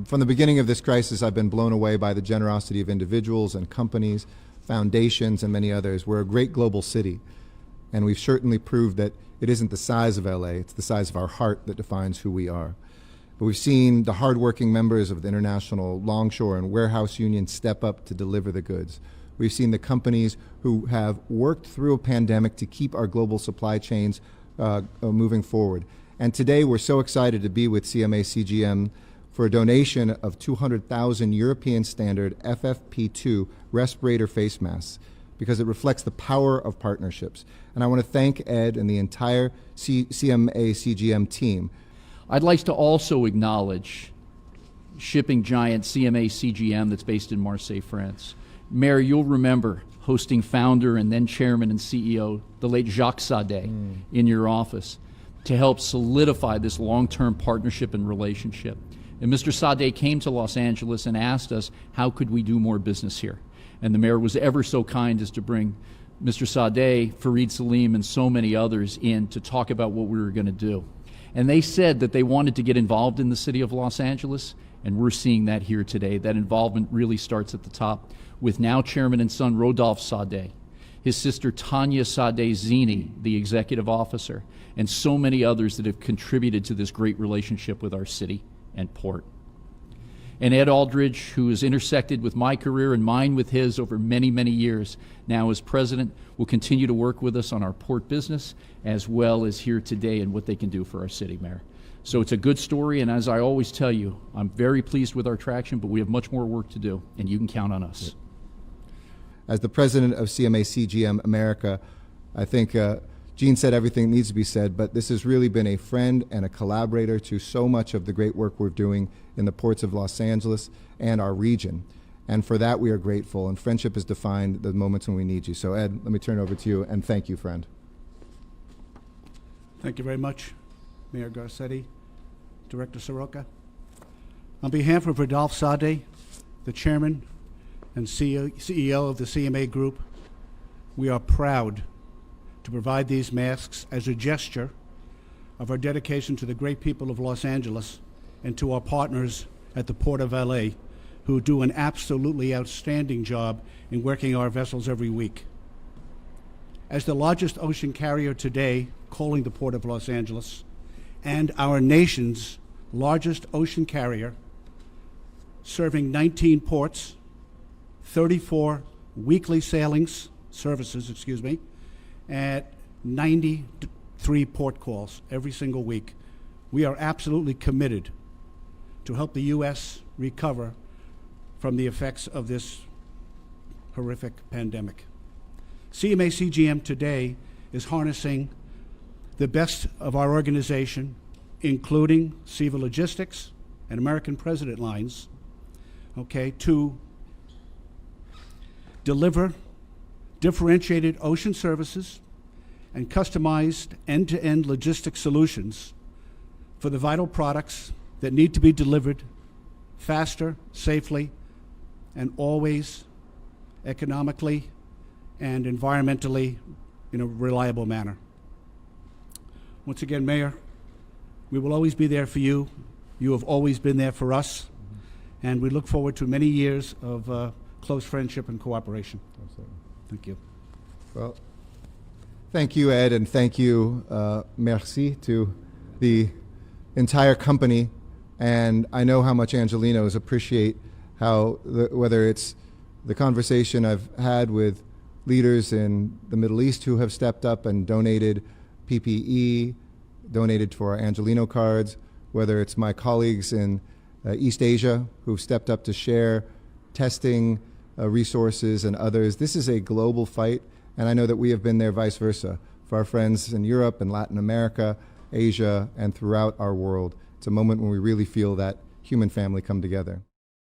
From the beginning of this crisis, I've been blown away by the generosity of individuals and companies, foundations, and many others. We're a great global city, and we've certainly proved that it isn't the size of LA, it's the size of our heart that defines who we are. But we've seen the hardworking members of the International Longshore and Warehouse Union step up to deliver the goods. We've seen the companies who have worked through a pandemic to keep our global supply chains moving forward. And today we're so excited to be with CMA CGM for a donation of 200,000 European standard FFP2 respirator face masks, because it reflects the power of partnerships. And I want to thank Ed and the entire CMA CGM team. I'd like to also acknowledge shipping giant CMA CGM that's based in Marseille, France. Mayor, you'll remember hosting founder and then chairman and CEO, the late Jacques Sade, in your office to help solidify this long-term partnership and relationship. And Mr. Sade came to Los Angeles and asked us, how could we do more business here? And the mayor was ever so kind as to bring Mr. Sade, Fareed Salim, and so many others in to talk about what we were going to do. And they said that they wanted to get involved in the city of Los Angeles, and we're seeing that here today. That involvement really starts at the top with now chairman and son Rodolphe Sade, his sister Tanya Sade Zini, the executive officer, and so many others that have contributed to this great relationship with our city and port. And Ed Aldridge, who has intersected with my career and mine with his over many, many years, now as president, will continue to work with us on our port business as well as here today and what they can do for our city, Mayor. So it's a good story, and as I always tell you, I'm very pleased with our traction, but we have much more work to do, and you can count on us. As the president of CMA CGM America, I think Gene said everything that needs to be said, but this has really been a friend and a collaborator to so much of the great work we're doing in the ports of Los Angeles and our region. And for that, we are grateful, and friendship has defined the moments when we need you. So Ed, let me turn it over to you, and thank you, friend. Thank you very much, Mayor Garcetti, Director Seroka. On behalf of Rodolphe Sade, the chairman and CEO of the CMA Group, we are proud to provide these masks as a gesture of our dedication to the great people of Los Angeles and to our partners at the Port of LA, who do an absolutely outstanding job in working our vessels every week. As the largest ocean carrier today, calling the Port of Los Angeles, and our nation's largest ocean carrier, serving 19 ports, 34 weekly services, at 93 port calls every single week. We are absolutely committed to help the U.S. recover from the effects of this horrific pandemic. CMA CGM today is harnessing the best of our organization, including Seva Logistics and American President Lines, to deliver differentiated ocean services and customized end-to-end logistics solutions for the vital products that need to be delivered faster, safely, and always economically and environmentally in a reliable manner. Once again, Mayor, we will always be there for you. You have always been there for us, and we look forward to many years of close friendship and cooperation. Absolutely. Thank you. Well, thank you, Ed, and thank you, merci, to the entire company. And I know how much Angelenos appreciate how, whether it's the conversation I've had with leaders in the Middle East who have stepped up and donated PPE, donated for our Angeleno cards, whether it's my colleagues in East Asia who've stepped up to share testing resources and others. This is a global fight, and I know that we have been there vice versa for our friends in Europe and Latin America, Asia, and throughout our world. It's a moment when we really feel that human family come together.